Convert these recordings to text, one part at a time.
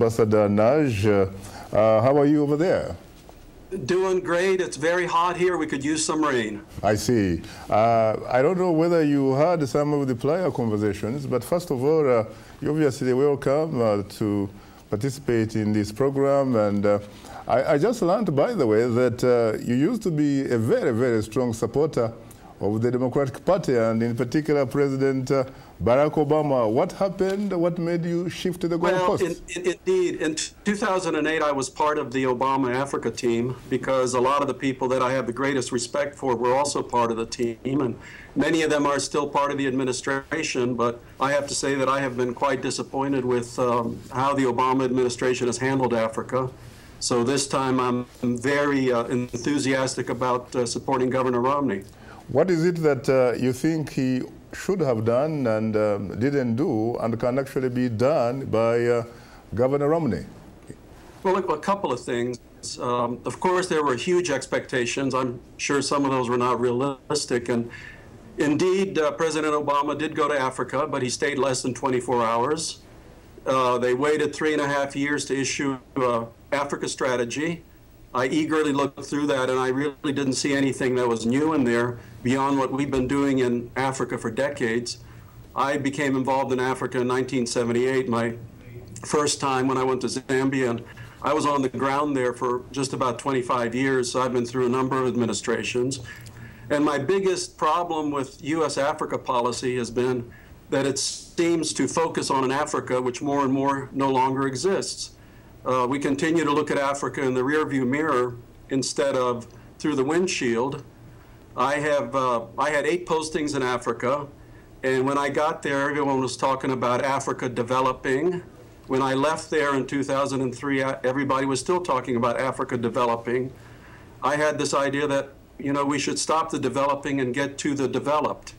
Ambassador Nagy, how are you over there? Doing great. It's very hot here. We could use some rain. I see. I don't know whether you heard some of the prior conversations, but first of all, you're obviously welcome to participate in this program. And I just learned, by the way, that you used to be a very, very strong supporter of the Democratic Party, and in particular President Barack Obama. What happened? What made you shift to the goalposts? Well, indeed, in 2008, I was part of the Obama Africa team because a lot of the people that I have the greatest respect for were also part of the team, and many of them are still part of the administration, but I have to say that I have been quite disappointed with how the Obama administration has handled Africa. So this time I'm very enthusiastic about supporting Governor Romney. What is it that you think he should have done and didn't do and can actually be done by Governor Romney? Well, look, a couple of things. Of course, there were huge expectations. I'm sure some of those were not realistic. And indeed, President Obama did go to Africa, but he stayed less than 24 hours. They waited 3.5 years to issue Africa strategy. I eagerly looked through that, and I really didn't see anything that was new in there beyond what we've been doing in Africa for decades. I became involved in Africa in 1978, my first time when I went to Zambia, and I was on the ground there for just about 25 years, so I've been through a number of administrations. And my biggest problem with U.S.-Africa policy has been that it seems to focus on an Africa which more and more no longer exists. We continue to look at Africa in the rearview mirror instead of through the windshield. I had 8 postings in Africa, and when I got there, everyone was talking about Africa developing. When I left there in 2003, everybody was still talking about Africa developing. I had this idea that, you know, we should stop the developing and get to the developed.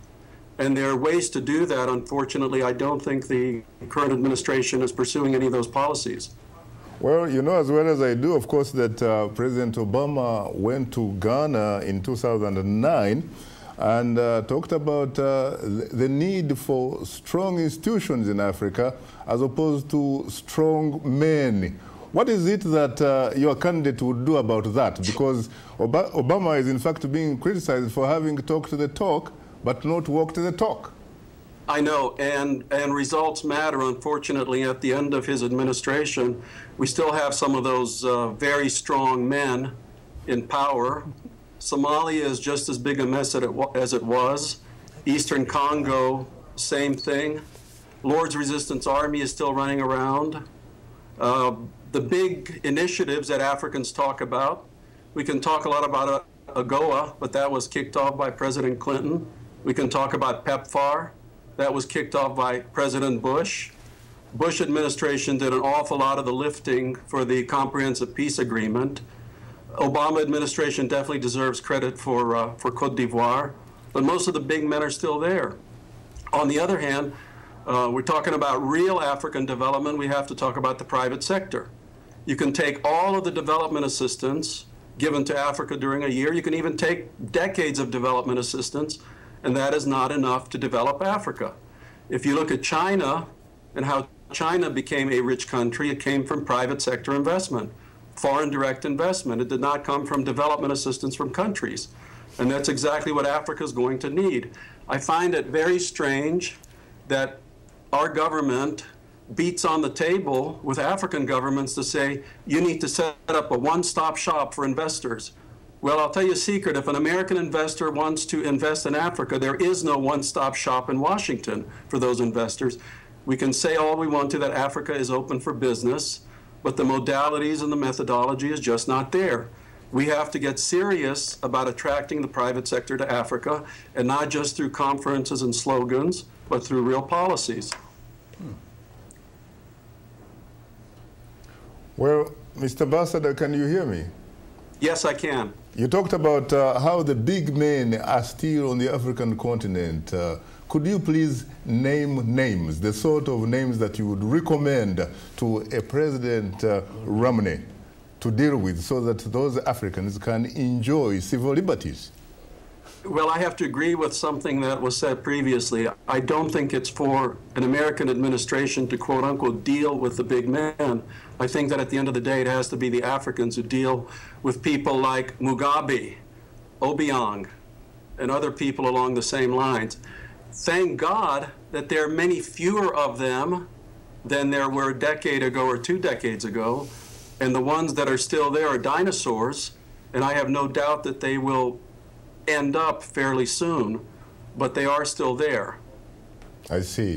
And there are ways to do that. Unfortunately, I don't think the current administration is pursuing any of those policies. Well, you know as well as I do, of course, that President Obama went to Ghana in 2009 and talked about the need for strong institutions in Africa as opposed to strong men. What is it that your candidate would do about that? Because Obama is in fact being criticized for having talked the talk but not walked the talk. I know, and results matter. Unfortunately, at the end of his administration, we still have some of those very strong men in power. Somalia is just as big a mess as it was. Eastern Congo, same thing. Lord's Resistance Army is still running around. The big initiatives that Africans talk about, we can talk a lot about AGOA, but that was kicked off by President Clinton. We can talk about PEPFAR. That was kicked off by President Bush. Bush administration did an awful lot of the lifting for the Comprehensive Peace Agreement. Obama administration definitely deserves credit for Cote d'Ivoire, but most of the big men are still there. On the other hand, we're talking about real African development. We have to talk about the private sector. You can take all of the development assistance given to Africa during a year. You can even take decades of development assistance, and that is not enough to develop Africa. If you look at China and how China became a rich country, it came from private sector investment, foreign direct investment. It did not come from development assistance from countries. And that's exactly what Africa is going to need. I find it very strange that our government beats on the table with African governments to say, you need to set up a one-stop shop for investors. Well, I'll tell you a secret. If an American investor wants to invest in Africa, there is no one-stop shop in Washington for those investors. We can say all we want to that Africa is open for business, but the modalities and the methodology is just not there. We have to get serious about attracting the private sector to Africa, and not just through conferences and slogans, but through real policies. Well, Mr. Ambassador, can you hear me? Yes, I can. You talked about how the big men are still on the African continent. Could you please name names, the sort of names that you would recommend to a President Romney to deal with so that those Africans can enjoy civil liberties? Well, I have to agree with something that was said previously. I don't think it's for an American administration to, quote unquote, deal with the big men. I think that at the end of the day, it has to be the Africans who deal with people like Mugabe, Obiang, and other people along the same lines. Thank God that there are many fewer of them than there were a decade ago or 2 decades ago. And the ones that are still there are dinosaurs. And I have no doubt that they will end up fairly soon, but they are still there. I see.